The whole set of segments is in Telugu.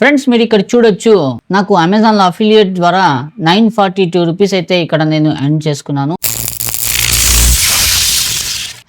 ఫ్రెండ్స్ మీరు ఇక్కడ చూడొచ్చు నాకు అమెజాన్ లో అఫిలియేట్ ద్వారా 942 రూపీస్ అయితే ఇక్కడ నేను ఎర్న్ చేసుకున్నాను.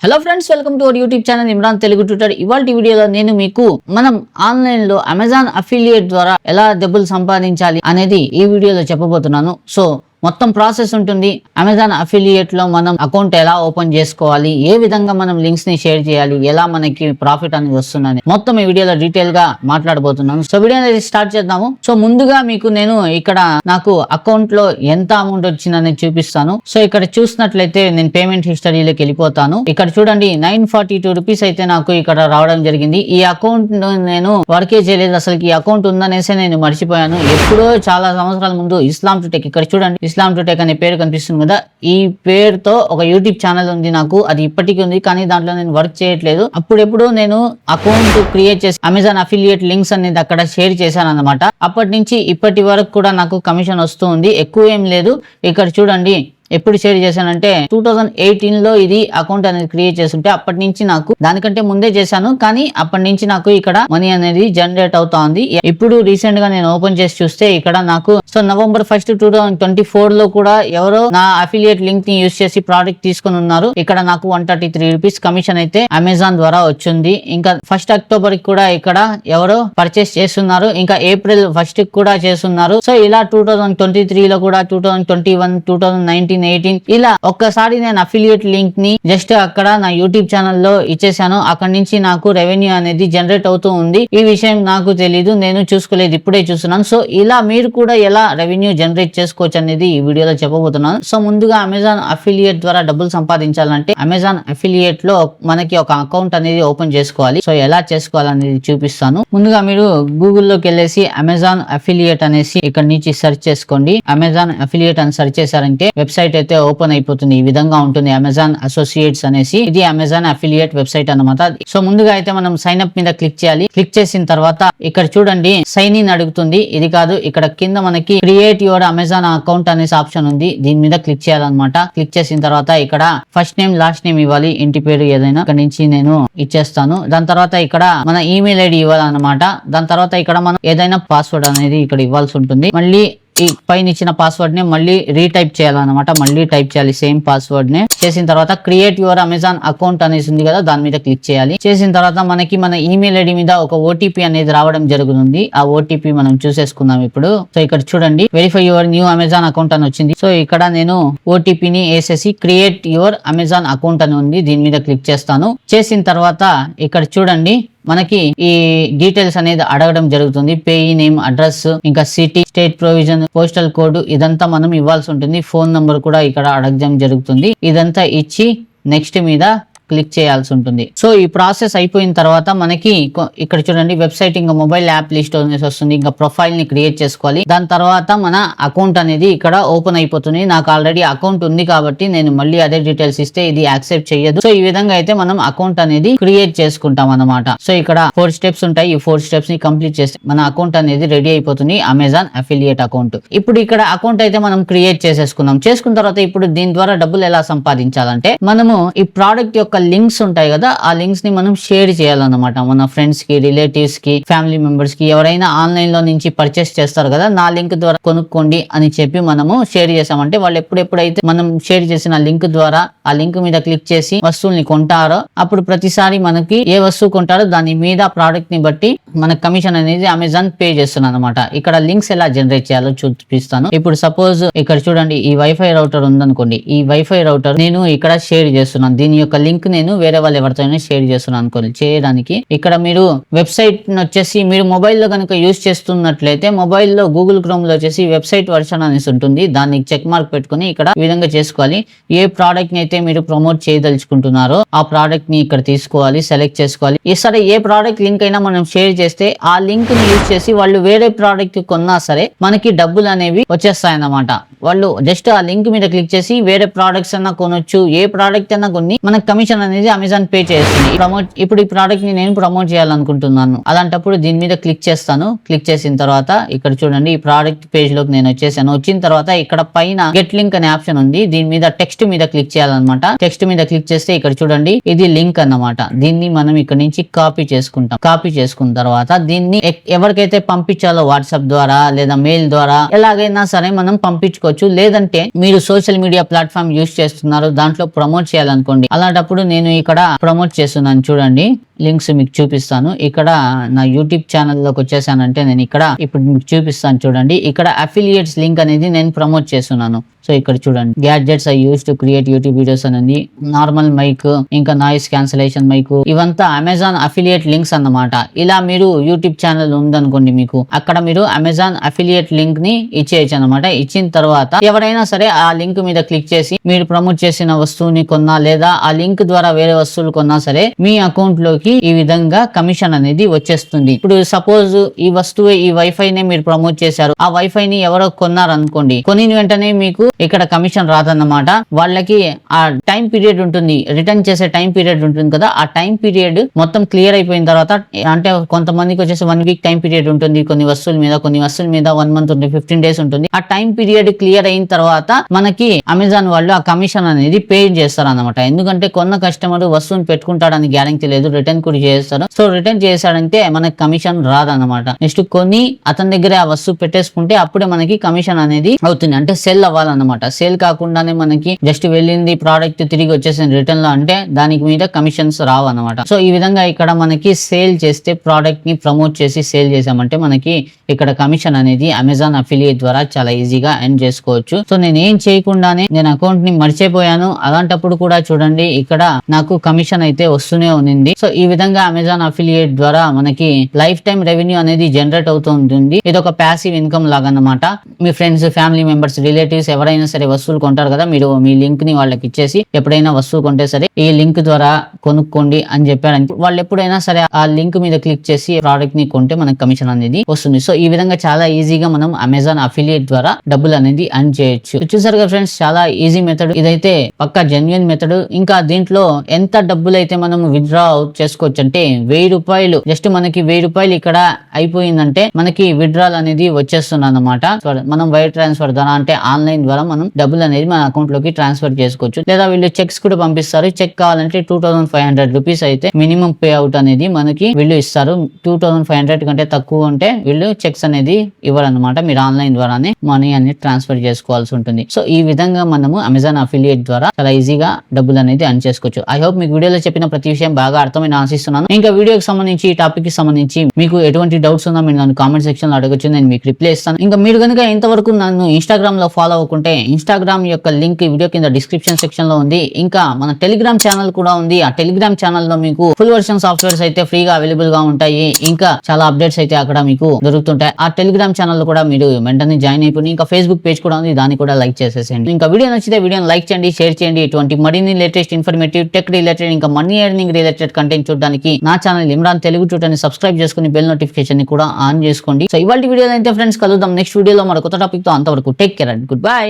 Hello friends, welcome to our YouTube channel Imran Telugu tutor. ఇవాళ వీడియోలో నేను మీకు మనం ఆన్లైన్ లో అమెజాన్ అఫిలియేట్ ద్వారా ఎలా డబ్బులు సంపాదించాలి అనేది ఈ వీడియోలో చెప్పబోతున్నాను. సో మొత్తం ప్రాసెస్ ఉంటుంది. అమెజాన్ అఫిలియేట్ లో మనం అకౌంట్ ఎలా ఓపెన్ చేసుకోవాలి, ఏ విధంగా మనం లింక్స్ ని షేర్ చేయాలి, ఎలా మనకి ప్రాఫిట్ అనేది వస్తుందని మొత్తం ఈ వీడియోలో డీటెయిల్ గా మాట్లాడబోతున్నాను. సో వీడియో అనేది స్టార్ట్ చేద్దాము. సో ముందుగా మీకు నేను ఇక్కడ నాకు అకౌంట్ లో ఎంత అమౌంట్ వచ్చిందని చూపిస్తాను. సో ఇక్కడ చూసినట్లయితే నేను పేమెంట్ హిస్టరీలోకి వెళ్ళిపోతాను. ఇక్కడ చూడండి 942 రూపీస్ అయితే నాకు ఇక్కడ రావడం జరిగింది. ఈ అకౌంట్ నేను వర్కే చేయలేదు, అసలు ఈ అకౌంట్ ఉందనేసి నేను మర్చిపోయాను. ఎప్పుడో చాలా సంవత్సరాల ముందు ఇస్లాం టు టెక్, ఇక్కడ చూడండి ఇస్లాం టు టెక్ అనే పేరు కనిపిస్తుంది కదా, ఈ పేరుతో ఒక యూట్యూబ్ ఛానల్ ఉంది నాకు, అది ఇప్పటికీ ఉంది, కానీ దాంట్లో నేను వర్క్ చేయట్లేదు. అప్పుడెప్పుడు నేను అకౌంట్ క్రియేట్ చేసి అమెజాన్ అఫిలియేట్ లింక్స్ అనేది అక్కడ షేర్ చేశాను అనమాట. అప్పటి నుంచి ఇప్పటి వరకు కూడా నాకు కమిషన్ వస్తూ ఉంది, ఎక్కువ ఏం లేదు. ఇక్కడ చూడండి ఎప్పుడు షేర్ చేశానంటే 2018 లో ఇది అకౌంట్ అనేది క్రియేట్ చేస్తుంటే అప్పటి నుంచి నాకు దానికంటే ముందే చేశాను, కానీ అప్పటి నుంచి నాకు ఇక్కడ మనీ అనేది జనరేట్ అవుతా ఉంది. ఇప్పుడు రీసెంట్ గా నేను ఓపెన్ చేసి చూస్తే ఇక్కడ నాకు November 1, 2024 లో కూడా ఎవరో నా అఫిలియేట్ లింక్ ని యూజ్ చేసి ప్రోడక్ట్ తీసుకుని ఉన్నారు. ఇక్కడ నాకు 133 రూపీస్ కమిషన్ అయితే అమెజాన్ ద్వారా వచ్చింది. ఇంకా 1 అక్టోబర్ కూడా ఇక్కడ ఎవరో పర్చేస్ చేస్తున్నారు, ఇంకా April 1 కూడా చేస్తున్నారు. సో ఇలా 2023 లో కూడా 2021, 2019, 18 ఇలా ఒక్కసారి నేను అఫిలియేట్ లింక్ ని జస్ట్ అక్కడ నా యూట్యూబ్ ఛానల్లో ఇచ్చేసాను. అక్కడ నుంచి నాకు రెవెన్యూ అనేది జనరేట్ అవుతూ ఉంది. ఈ విషయం నాకు తెలీదు, నేను చూసుకోలేదు, ఇప్పుడే చూస్తున్నాను. సో ఇలా మీరు కూడా ఎలా రెవెన్యూ జనరేట్ చేసుకోవచ్చు అనేది ఈ వీడియోలో చెప్పబోతున్నాను. సో ముందుగా అమెజాన్ అఫిలియేట్ ద్వారా డబ్బులు సంపాదించాలంటే అమెజాన్ అఫిలియేట్ లో మనకి ఒక అకౌంట్ అనేది ఓపెన్ చేసుకోవాలి. సో ఎలా చేసుకోవాలనేది చూపిస్తాను. ముందుగా మీరు గూగుల్లోకి వెళ్ళేసి అమెజాన్ అఫిలియేట్ అనేసి ఇక్కడ నుంచి సెర్చ్ చేసుకోండి. అమెజాన్ అఫిలియేట్ అని సెర్చ్ చేశారంటే వెబ్సైట్ అయితే ఓపెన్ అయిపోతుంది. ఈ విధంగా ఉంటుంది అమెజాన్ అసోసియేట్స్ అనేసి, ఇది అమెజాన్ అఫిలియేట్ వెబ్సైట్ అన్నమాట. సో ముందుగా అయితే మనం సైన్ అప్ మీద క్లిక్ చేయాలి. క్లిక్ చేసిన తర్వాత ఇక్కడ చూడండి సైన్ ఇన్ అడుగుతుంది, ఇది కాదు, ఇక్కడ కింద మనకి క్రియేట్ యువర్ అమెజాన్ అకౌంట్ అనేసి ఆప్షన్ ఉంది, దీని మీద క్లిక్ చేయాలన్నమాట. క్లిక్ చేసిన తర్వాత ఇక్కడ ఫస్ట్ నేమ్ లాస్ట్ నేమ్ ఇవ్వాలి, ఇంటి పేరు ఏదైనా, ఇక్కడ నుంచి నేను ఇచ్చేస్తాను. దాని తర్వాత ఇక్కడ మన ఈమెయిల్ ఐడి ఇవ్వాలన్నమాట. దాని తర్వాత ఇక్కడ మనం ఏదైనా పాస్వర్డ్ అనేది ఇక్కడ ఇవ్వాల్సి ఉంటుంది. మళ్ళీ ఈ పైన ఇచ్చిన పాస్వర్డ్ ని మళ్ళీ రీటైప్ చేయాలన్నమాట, మళ్ళీ టైప్ చేయాలి సేమ్ పాస్వర్డ్ ని. చేసిన తర్వాత క్రియేట్ యువర్ అమెజాన్ అకౌంట్ అనేసి ఉంది కదా, దాని మీద క్లిక్ చేయాలి. చేసిన తర్వాత మనకి మన ఈమెయిల్ ఐడి మీద ఒక ఓటీపీ అనేది రావడం జరుగుతుంది. ఆ ఓటీపీ మనం చూసేసుకుందాం ఇప్పుడు. సో ఇక్కడ చూడండి verify your new Amazon account అని వచ్చింది. సో ఇక్కడ నేను ఓటీపీని వేసేసి క్రియేట్ యువర్ అమెజాన్ అకౌంట్ అని ఉంది, దీని మీద క్లిక్ చేస్తాను. చేసిన తర్వాత ఇక్కడ చూడండి మనకి ఈ డీటెయిల్స్ అనేది అడగడం జరుగుతుంది. పేయి నేమ్, అడ్రస్, ఇంకా city, state provision, postal code ఇదంతా మనం ఇవ్వాల్సి ఉంటుంది. ఫోన్ నంబర్ కూడా ఇక్కడ అడగడం జరుగుతుంది. ఇదంతా ఇచ్చి నెక్స్ట్ మీద క్లిక్ చేయాల్సి ఉంటుంది. సో ఈ ప్రాసెస్ అయిపోయిన తర్వాత మనకి ఇక్కడ చూడండి వెబ్సైట్ ఇంకా మొబైల్ యాప్ లిస్ట్ అనేసి వస్తుంది. ఇంకా ప్రొఫైల్ ని క్రియేట్ చేసుకోవాలి. దాని తర్వాత మన అకౌంట్ అనేది ఇక్కడ ఓపెన్ అయిపోతుంది. నాకు ఆల్రెడీ అకౌంట్ ఉంది కాబట్టి నేను మళ్ళీ అదే డీటెయిల్స్ ఇస్తే ఇది యాక్సెప్ట్ చేయదు. సో ఈ విధంగా అయితే మనం అకౌంట్ అనేది క్రియేట్ చేసుకుంటాం అన్నమాట. సో ఇక్కడ 4 స్టెప్స్ ఉంటాయి. ఈ 4 స్టెప్స్ ని కంప్లీట్ చేస్తే మన అకౌంట్ అనేది రెడీ అయిపోతుంది, అమెజాన్ అఫిలియేట్ అకౌంట్. ఇప్పుడు ఇక్కడ అకౌంట్ అయితే మనం క్రియేట్ చేసేసుకున్నాం. చేసుకున్న తర్వాత ఇప్పుడు దీని ద్వారా డబ్బులు ఎలా సంపాదించాలంటే మనము ఈ ప్రోడక్ట్ యొక్క లింక్స్ ఉంటాయి కదా, ఆ లింక్స్ ని మనం షేర్ చేయాలన్నమాట. మన ఫ్రెండ్స్ కి, రిలేటివ్స్ కి, ఫ్యామిలీ మెంబర్స్ కి, ఎవరైనా ఆన్లైన్ లో నుంచి పర్చేస్ చేస్తారు కదా, నా లింక్ ద్వారా కొనుక్కోండి అని చెప్పి మనము షేర్ చేసామంటే వాళ్ళు ఎప్పుడైతే మనం షేర్ చేసిన లింక్ ద్వారా ఆ లింక్ మీద క్లిక్ చేసి వస్తువుల్ని కొంటారో అప్పుడు ప్రతిసారి మనకి ఏ వస్తువు కొంటారో దాని మీద ప్రోడక్ట్ ని బట్టి మన కమిషన్ అనేది అమెజాన్ పే చేస్తుంది అనమాట. ఇక్కడ లింక్స్ ఎలా జనరేట్ చేయాలో చూపిస్తాను. ఇప్పుడు సపోజ్ ఇక్కడ చూడండి ఈ వైఫై రౌటర్ ఉందనుకోండి, ఈ వైఫై రౌటర్ నేను ఇక్కడ షేర్ చేస్తున్నాను. దీని యొక్క లింక్ నేను వేరే వాళ్ళు ఎవరితోనే షేర్ చేస్తున్నాను అనుకోండి. చేయడానికి ఇక్కడ మీరు వెబ్సైట్ వచ్చేసి మీరు మొబైల్లో కనుక యూజ్ చేస్తున్నట్లయితే మొబైల్లో గూగుల్ క్రోమ్ లో వచ్చేసి వెబ్సైట్ వర్షన్ అనేసి ఉంటుంది, దాన్ని చెక్ మార్క్ పెట్టుకుని ఇక్కడ ఈ విధంగా చేసుకోవాలి. ఏ ప్రోడక్ట్ ని అయితే మీరు ప్రమోట్ చేయదలుచుకుంటున్నారో ఆ ప్రోడక్ట్ ని ఇక్కడ తీసుకోవాలి, సెలెక్ట్ చేసుకోవాలి. సరే ఏ ప్రోడక్ట్ లింక్ అయినా మనం షేర్ చేస్తే ఆ లింక్ ని యూజ్ చేసి వాళ్ళు వేరే ప్రోడక్ట్ కొన్నా సరే మనకి డబ్బులు అనేవి వచ్చేస్తాయి అన్నమాట. వాళ్ళు జస్ట్ ఆ లింక్ మీద క్లిక్ చేసి వేరే ప్రోడక్ట్స్ అన్నా కొనొచ్చు, ఏ ప్రోడక్ట్ అన్నా కొన్ని మనకు కమిషన్ కమిషన్ అనేది అమెజాన్ పే చేస్తుంది. ఇప్పుడు ఈ ప్రోడక్ట్ ని నేను ప్రమోట్ చేయాలనుకుంటున్నాను. అలాంటప్పుడు దీని మీద క్లిక్ చేస్తాను. క్లిక్ చేసిన తర్వాత ఇక్కడ చూడండి ఈ ప్రోడక్ట్ పేజ్ లోకి నేను వచ్చేసాను. వచ్చిన తర్వాత ఇక్కడ పైన గెట్ లింక్ అనే ఆప్షన్ ఉంది. దీని మీద టెక్స్ట్ మీద క్లిక్ చేయాలన్నమాట. టెక్స్ట్ మీద క్లిక్ చేస్తే ఇక్కడ చూడండి ఇది లింక్ అన్నమాట. దీన్ని మనం ఇక్కడ నుంచి కాపీ చేసుకుంటాం. కాపీ చేసుకున్న తర్వాత దీన్ని ఎవరికైతే పంపించాలో వాట్సాప్ ద్వారా లేదా మెయిల్ ద్వారా ఎలాగైనా సరే మనం పంపించుకోవచ్చు. లేదంటే మీరు సోషల్ మీడియా ప్లాట్ఫామ్ యూజ్ చేస్తున్నారు, దాంట్లో ప్రమోట్ చేయాలనుకోండి. అలాంటప్పుడు నేను ఇక్కడ ప్రమోట్ చేస్తున్నాను. చూడండి లింక్స్ మీకు చూపిస్తాను. ఇక్కడ నా యూట్యూబ్ ఛానల్లోకి వచ్చేసానంటే నేను ఇక్కడ ఇప్పుడు మీకు చూపిస్తాను. చూడండి ఇక్కడ అఫిలియేట్స్ లింక్ అనేది నేను ప్రమోట్ చేస్తున్నాను. సో ఇక్కడ చూడండి gadgets I use to create YouTube videos అనేది నార్మల్ మైక్, ఇంకా నాయిస్ క్యాన్సలేషన్ మైక్, ఇవంతా అమెజాన్ అఫిలియేట్ లింక్స్ అన్నమాట. ఇలా మీరు యూట్యూబ్ ఛానల్ ఉందనుకోండి మీకు, అక్కడ మీరు అమెజాన్ అఫిలియేట్ లింక్ ని ఇచ్చేయచ్చు అనమాట. ఇచ్చిన తర్వాత ఎవరైనా సరే ఆ లింక్ మీద క్లిక్ చేసి మీరు ప్రమోట్ చేసిన వస్తువుని కొన్నా లేదా ఆ లింక్ ద్వారా వేరే వస్తువులు కొన్నా సరే మీ అకౌంట్ లోకి ఈ విధంగా కమిషన్ అనేది వచ్చేస్తుంది. ఇప్పుడు సపోజ్ ఈ వస్తువు ఈ వైఫై ని మీరు ప్రమోట్ చేశారు, ఆ వైఫై ని ఎవరో కొన్నారు అనుకోండి, కొనిన వెంటనే మీకు ఇక్కడ కమిషన్ రాదన్నమాట. వాళ్ళకి ఆ టైం పీరియడ్ ఉంటుంది, రిటర్న్ చేసే టైం పీరియడ్ ఉంటుంది కదా, ఆ టైం పీరియడ్ మొత్తం క్లియర్ అయిపోయిన తర్వాత, అంటే కొంతమందికి వచ్చేసి 1 వీక్ టైం పీరియడ్ ఉంటుంది కొన్ని వస్తువుల మీద 1 మంత్ ఉంటుంది, 15 డేస్ ఉంటుంది. ఆ టైం పీరియడ్ క్లియర్ అయిన తర్వాత మనకి అమెజాన్ వాళ్ళు ఆ కమిషన్ అనేది పే చేస్తారు అన్నమాట. ఎందుకంటే కొన్న కస్టమర్ వస్తువుని పెట్టుకుంటాడని గ్యారంటీ లేదు, రిటర్న్ కూడా చేస్తారు. సో రిటర్న్ చేశాడంటే మనకి కమిషన్ రాదన్నమాట. నెక్స్ట్ కొన్ని అతని దగ్గర ఆ వస్తువు పెట్టేసుకుంటే అప్పుడే మనకి కమిషన్ అనేది అవుతుంది, అంటే సెల్ అవ్వాలన్నమాట. సేల్ కాకుండానే మనకి జస్ట్ వెళ్ళింది ప్రోడక్ట్ తిరిగి వచ్చేసింది రిటర్న్ లో అంటే దానికి మీద కమిషన్స్ రావు అనమాట. సో ఈ విధంగా ఇక్కడ మనకి సేల్ చేస్తే ప్రోడక్ట్ ని ప్రమోట్ చేసి సేల్ చేసామంటే మనకి ఇక్కడ కమిషన్ అనేది అమెజాన్ అఫిలియేట్ ద్వారా చాలా ఈజీగా ఎర్న్ చేసుకోవచ్చు. సో నేను ఏం చేయకుండానే నేను అకౌంట్ ని మర్చిపోయాను, అలాంటప్పుడు కూడా చూడండి ఇక్కడ నాకు కమిషన్ అయితే వస్తూనే ఉంది. సో ఈ విధంగా అమెజాన్ అఫిలియేట్ ద్వారా మనకి లైఫ్ టైం రెవెన్యూ అనేది జనరేట్ అవుతూ ఉంటుంది. ఇది ఒక ప్యాసివ్ ఇన్కమ్ లాగా అన్నమాట. మీ ఫ్రెండ్స్, ఫ్యామిలీ మెంబర్స్, రిలేటివ్స్ ఎవరైనా సరే వస్తువులు కొంటారు కదా, మీరు మీ లింక్ ని వాళ్ళకి ఇచ్చేసి ఎప్పుడైనా వస్తువు కొంటే సరే ఈ లింక్ ద్వారా కొనుక్కోండి అని చెప్పారంటే వాళ్ళు ఎప్పుడైనా సరే ఆ లింక్ మీద క్లిక్ చేసి ప్రోడక్ట్ ని కొంటే మనకి కమిషన్ అనేది వస్తుంది. సో ఈ విధంగా చాలా ఈజీగా మనం అమెజాన్ అఫిలియేట్ ద్వారా డబ్బులు అనేది ఎర్న్ చేయొచ్చు. చూసారు కదా ఫ్రెండ్స్, చాలా ఈజీ మెథడ్ ఇదైతే, పక్కా జెన్యున్ మెథడ్. ఇంకా దీంట్లో ఎంత డబ్బులు అయితే మనం విత్డ్రా చేసుకోవచ్చు అంటే 1000 రూపాయలు, జస్ట్ మనకి 1000 రూపాయలు ఇక్కడ అయిపోయిందంటే మనకి విత్డ్రాల్ అనేది వచ్చేస్తుంది అన్నమాట. మనం వైర్ ట్రాన్స్ఫర్ ద్వారా అంటే ఆన్లైన్ ద్వారా మనం డబ్బులు అనేది మన అకౌంట్ లోకి ట్రాన్స్ఫర్ చేసుకోవచ్చు. లేదా వీళ్ళు చెక్స్ కూడా పంపిస్తారు. చెక్ కావాలంటే 2500 రూపీస్ అయితే మినిమం పే అవుట్ అనేది మనకి వీళ్ళు ఇస్తారు. 2500 కంటే తక్కువ ఉంటే వీళ్ళు చెక్స్ అనేది ఇవ్వరు అనమాట. మీరు ఆన్లైన్ ద్వారానే మనీ అనేది ట్రాన్స్ఫర్ చేసుకోవాల్సి ఉంటుంది. సో ఈ విధంగా మనము అమెజాన్ అఫిలియేట్ ద్వారా చాలా ఈజీగా డబ్బులు అనేది ఎర్న్ చేసుకోవచ్చు. ఐ హోప్ మీకు వీడియోలో చెప్పిన ప్రతి విషయం బాగా అర్థమైన ఆశిస్తున్నాను. ఇంకా వీడియోకి సంబంధించి ఈ టాపిక్ కి సంబంధించి మీకు ఎటువంటి డౌట్స్ ఉన్నా మీరు నన్ను కామెంట్ సెక్షన్ లో అడగచ్చు, నేను మీకు రిప్లై ఇస్తాను. ఇంకా మీరు కనుక ఇంతవరకు నన్ను ఇన్స్టాగ్రామ్ లో ఫాలో అవ్వకుంటే ఇన్స్టాగ్రామ్ యొక్క లింక్ వీడియో కింద డిస్క్రిప్షన్ సెక్షన్ లో ఉంది. ఇంకా మన టెలిగ్రామ్ ఛానల్ కూడా ఉంది. ఆ టెలిగ్రామ్ ఛానల్ లో మీకు ఫుల్ వర్షన్ సాఫ్ట్వేర్స్ అయితే ఫ్రీగా అవైలబుల్ గా ఉంటాయి. ఇంకా చాలా అప్డేట్స్ అయితే అక్కడ మీకు దొరుకుతుంటాయి. ఆ టెలిగ్రామ్ ఛానల్ లో కూడా మీరు వెంటనే జాయిన్ అయిపోయి, ఇంకా ఫేస్బుక్ పేజ్ కూడా ఉంది, దాన్ని కూడా లైక్ చేసేసేయండి. ఇంకా వీడియో నచ్చితే వీడియోని లైక్ చేయండి, షేర్ చేయండి. ఇటువంటి మరిన్ని లేటెస్ట్ ఇన్ఫర్మేటివ్, టెక్ రిలేటెడ్, ఇంకా మనీ ఎర్నింగ్ రిలేటెడ్ కంటెంట్ చూడడానికి నా ఛానల్ ఇమ్రాన్ తెలుగు ట్యూటర్ ని సబ్స్క్రైబ్ చేసుకుని బెల్ నోటిఫికేషన్ ని కూడా ఆన్ చేసుకోండి. సో ఇవాళ వీడియోలో అయితే ఫ్రెండ్స్ కలుద్దాం నెక్స్ట్ వీడియోలో మరో కొత్త టాపిక్ తో. అంతవరకు take care and good bye.